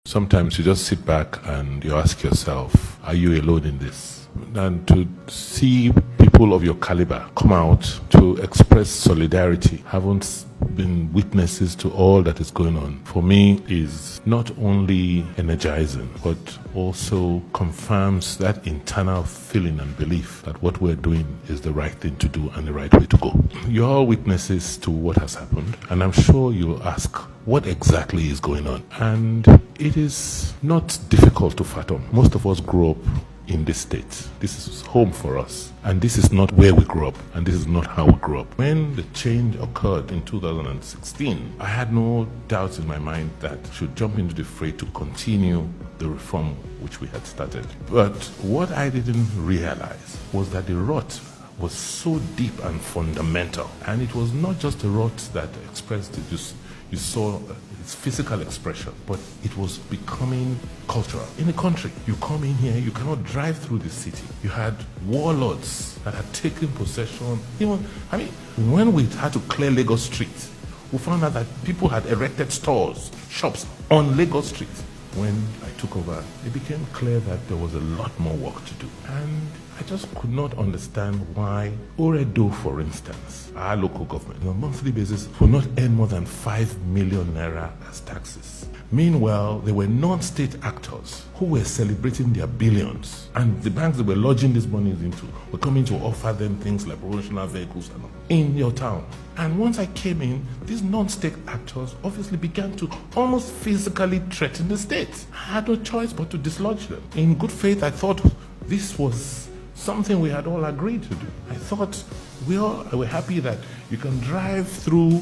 Sometimes you just sit back and you ask yourself, are you alone in this? And to see people of your caliber come out to express solidarity, haven't been witnesses to all that is going on, for me is not only energizing, but also confirms that internal feeling and belief that what we're doing is the right thing to do and the right way to go. You're all witnesses to what has happened, and I'm sure you'll ask, what exactly is going on? And it is not difficult to fathom. Most of us grew up in this state. This is home for us. And this is not where we grew up. And this is not how we grew up. When the change occurred in 2016, I had no doubts in my mind that I should jump into the fray to continue the reform which we had started. But what I didn't realize was that the rot was so deep and fundamental. And it was not just a rot that expressed it, just you saw its physical expression, but it was becoming cultural. In the country, you come in here, you cannot drive through the city. You had warlords that had taken possession. When we had to clear Lagos Street, we found out that people had erected stores, shops on Lagos Street. When I took over, it became clear that there was a lot more work to do. And I just could not understand why Oredo, for instance, our local government, on a monthly basis, will not earn more than 5 million naira as taxes. Meanwhile, there were non-state actors who were celebrating their billions, and the banks they were lodging these monies into were coming to offer them things like promotional vehicles and all in your town. And once I came in, these non-state actors obviously began to almost physically threaten the state. I had no choice but to dislodge them. In good faith, I thought this was something we had all agreed to do. I thought we all were happy that you can drive through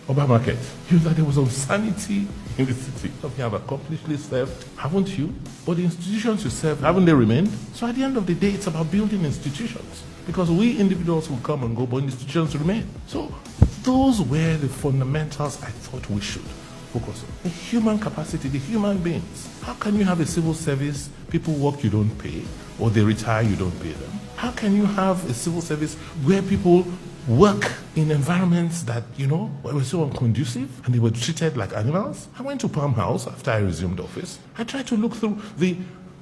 Obaseki. You know that there was insanity in the city. You have accomplished served, haven't you? But the institutions you serve, haven't they remained? So at the end of the day, it's about building institutions. Because we individuals will come and go, but institutions remain. So those were the fundamentals I thought we should focus on. The human capacity, the human beings. How can you have a civil service, people work, you don't pay, or they retire, you don't pay them? How can you have a civil service where people work in environments that, were so unconducive and they were treated like animals? I went to Palm House after I resumed office. I tried to look through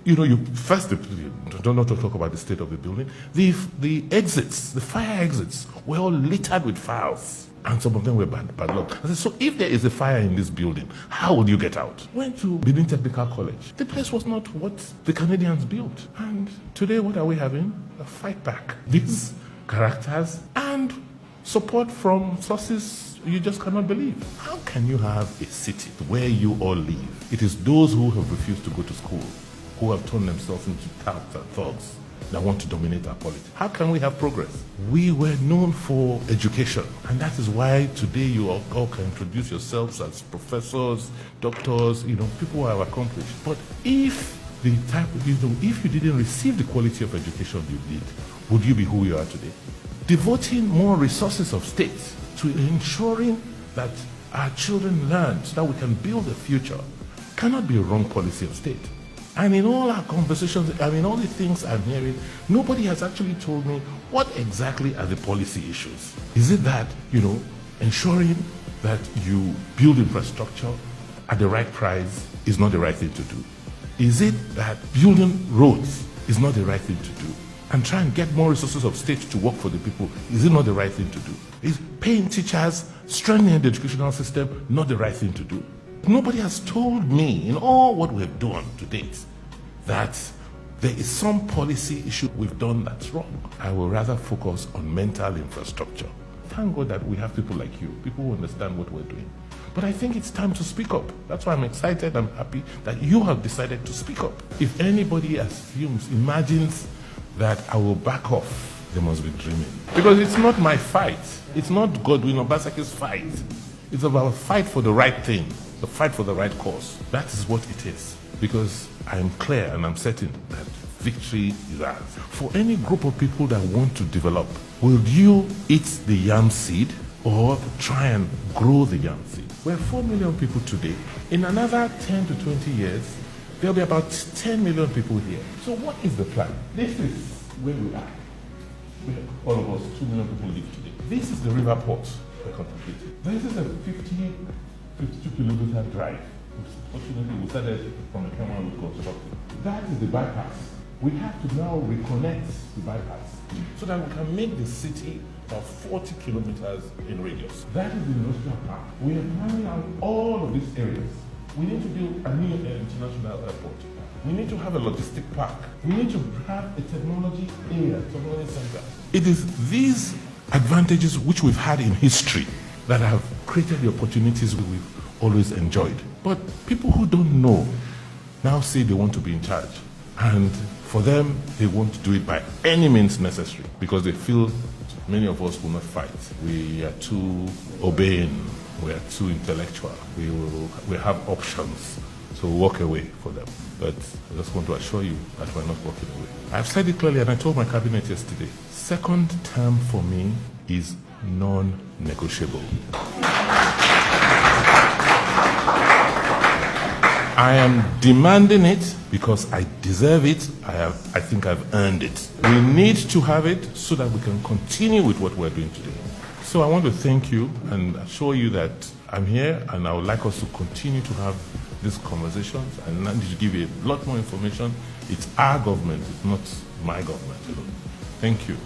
you don't know to talk about the state of the building. The exits, the fire exits, were all littered with files. And some of them were padlocked. I said, so if there is a fire in this building, how will you get out? Went to Benin Technical College. The place was not what the Canadians built. And today, what are we having? A fight back. These characters and support from sources you just cannot believe. How can you have a city where you all live? It is those who have refused to go to school, who have turned themselves into touts and thugs that want to dominate our politics. How can we have progress? We were known for education, and that is why today you all can introduce yourselves as professors, doctors, people who have accomplished. But if if you didn't receive the quality of education you did, would you be who you are today? Devoting more resources of state to ensuring that our children learn so that we can build a future cannot be a wrong policy of state. And in all our conversations, all the things I'm hearing, nobody has actually told me what exactly are the policy issues. Is it that, ensuring that you build infrastructure at the right price is not the right thing to do? Is it that building roads is not the right thing to do? And try and get more resources of state to work for the people, is it not the right thing to do? Is paying teachers, strengthening the educational system not the right thing to do? Nobody has told me in all what we've done to date that there is some policy issue we've done that's wrong. I will rather focus on mental infrastructure. Thank God that we have people like you, people who understand what we're doing. But I think it's time to speak up. That's why I'm excited, I'm happy that you have decided to speak up. If anybody imagines that I will back off, they must be dreaming. Because it's not my fight. It's not Godwin Obaseki's fight. It's about a fight for the right thing. The fight for the right cause. That is what it is. Because I am clear and I'm certain that victory is ours. For any group of people that want to develop, will you eat the yam seed or try and grow the yam seed? We're 4 million people today. In another 10 to 20 years, there'll be about 10 million people here. So what is the plan? This is where we are. All of us, 2 million people live today. This is the river port we're contemplating. This is a 52 kilometer drive Fortunately, we started from the Kenya Road construction. That is the bypass. We have to now reconnect the bypass so that we can make the city of 40 kilometers in radius. That is the industrial park. We are planning out all of these areas. We need to build a new international airport. We need to have a logistic park. We need to have a technology area, technology center. It is these advantages which we've had in history that have created the opportunities we've always enjoyed. But people who don't know now say they want to be in charge. And for them, they want to do it by any means necessary because they feel many of us will not fight. We are too obeying. We are too intellectual. We have options. So walk away for them. But I just want to assure you that we're not walking away. I've said it clearly and I told my cabinet yesterday. Second term for me is non-negotiable. I am demanding it because I deserve it. I think I've earned it. We need to have it so that we can continue with what we're doing today. So I want to thank you and assure you that I'm here and I would like us to continue to have these conversations and I need to give you a lot more information. It's our government, it's not my government alone. Thank you.